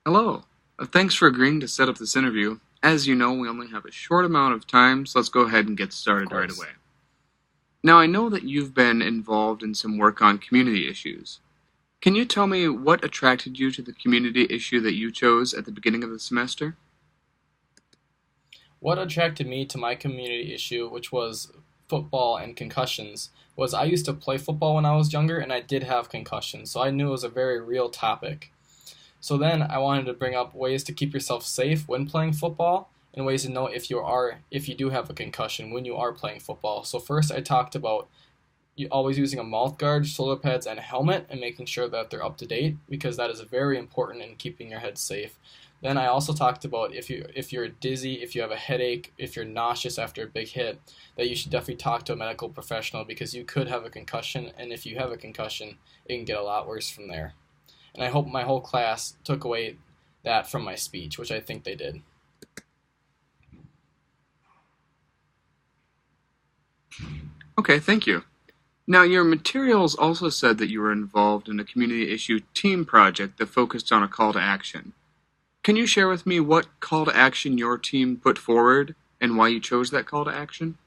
Hello. Thanks for agreeing to set up this interview. As you know, we only have a short amount of time, so let's go ahead and get Of started right course. away. Now, I know that you've been involved in some work on community issues. Can you tell me what attracted you to the community issue that you chose at the beginning of the semester? What attracted me to my community issue, which was football and concussions, was I used to play football when I was younger and I did have concussions, so I knew it was a very real topic. So then I wanted to bring up ways to keep yourself safe when playing football and ways to know if you do have a concussion when you are playing football. So first I talked about always using a mouth guard, shoulder pads, and a helmet, and making sure that they're up to date because that is very important in keeping your head safe. Then I also talked about if you're dizzy, if you have a headache, if you're nauseous after a big hit, that you should definitely talk to a medical professional because you could have a concussion, and if you have a concussion, it can get a lot worse from there. And I hope my whole class took away that from my speech, which I think they did. Okay, thank you. Now, your materials also said that you were involved in a community issue team project that focused on a call to action. Can you share with me what call to action your team put forward and why you chose that call to action?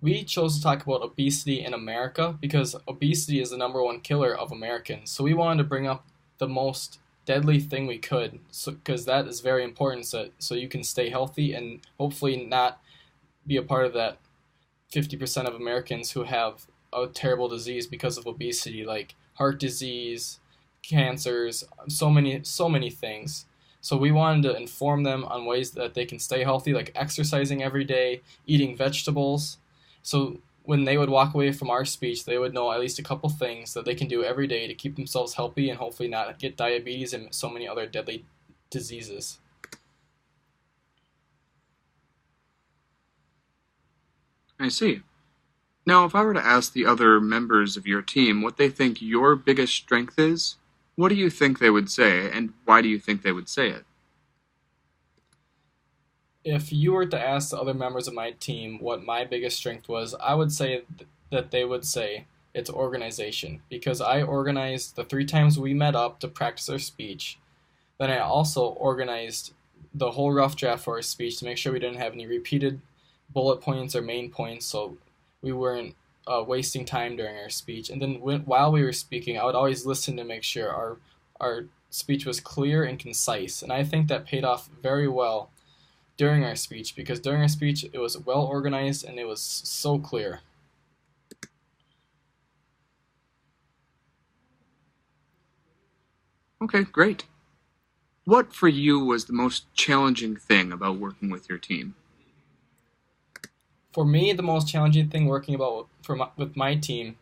We chose to talk about obesity in America because obesity is the number one killer of Americans. So we wanted to bring up the most deadly thing we could, because that is very important, so you can stay healthy and hopefully not be a part of that 50% of Americans who have a terrible disease because of obesity, like heart disease, cancers, so many things. So we wanted to inform them on ways that they can stay healthy, like exercising every day, eating vegetables. So when they would walk away from our speech, they would know at least a couple things that they can do every day to keep themselves healthy and hopefully not get diabetes and so many other deadly diseases. I see. Now, if I were to ask the other members of your team what they think your biggest strength is, what do you think they would say, and why do you think they would say it? If you were to ask the other members of my team what my biggest strength was, I would say that they would say it's organization because I organized the 3 times we met up to practice our speech. Then I also organized the whole rough draft for our speech to make sure we didn't have any repeated bullet points or main points so we weren't wasting time during our speech. And then while we were speaking, I would always listen to make sure our speech was clear and concise. And I think that paid off very well during our speech because during our speech it was well organized and it was so clear. Okay, great. What for you was the most challenging thing about working with your team? For me, the most challenging thing working with my team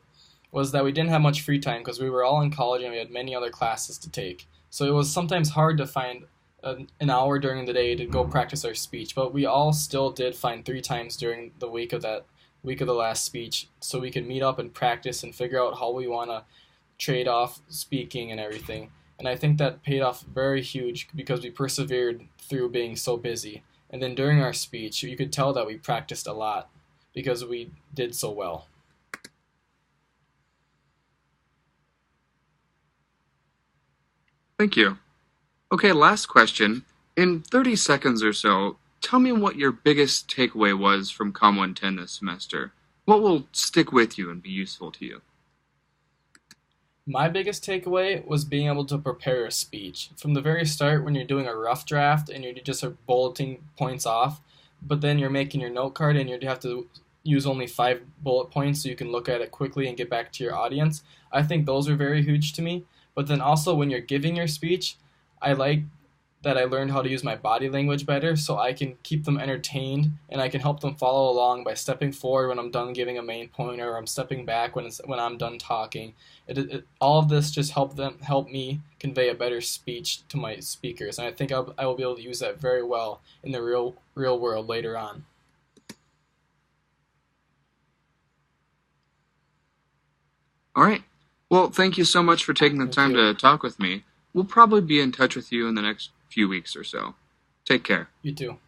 was that we didn't have much free time because we were all in college and we had many other classes to take. So it was sometimes hard to find an hour during the day to go practice our speech, but we all still did find 3 times during the week of the last speech so we could meet up and practice and figure out how we want to trade off speaking and everything. And I think that paid off very huge because we persevered through being so busy. And then during our speech, you could tell that we practiced a lot because we did so well. Thank you. Okay, last question. In 30 seconds or so, tell me what your biggest takeaway was from Com 110 this semester. What will stick with you and be useful to you? My biggest takeaway was being able to prepare a speech. From the very start, when you're doing a rough draft and you're just bulleting points off, but then you're making your note card and you have to use only 5 bullet points so you can look at it quickly and get back to your audience. I think those are very huge to me. But then also, when you're giving your speech, I like that I learned how to use my body language better so I can keep them entertained and I can help them follow along by stepping forward when I'm done giving a main point or I'm stepping back when I'm done talking. All of this just help me convey a better speech to my speakers, and I think I will be able to use that very well in the real world later on. All right. Well, thank you so much for taking the Thank time you. to talk with me. We'll probably be in touch with you in the next few weeks or so. Take care. You too.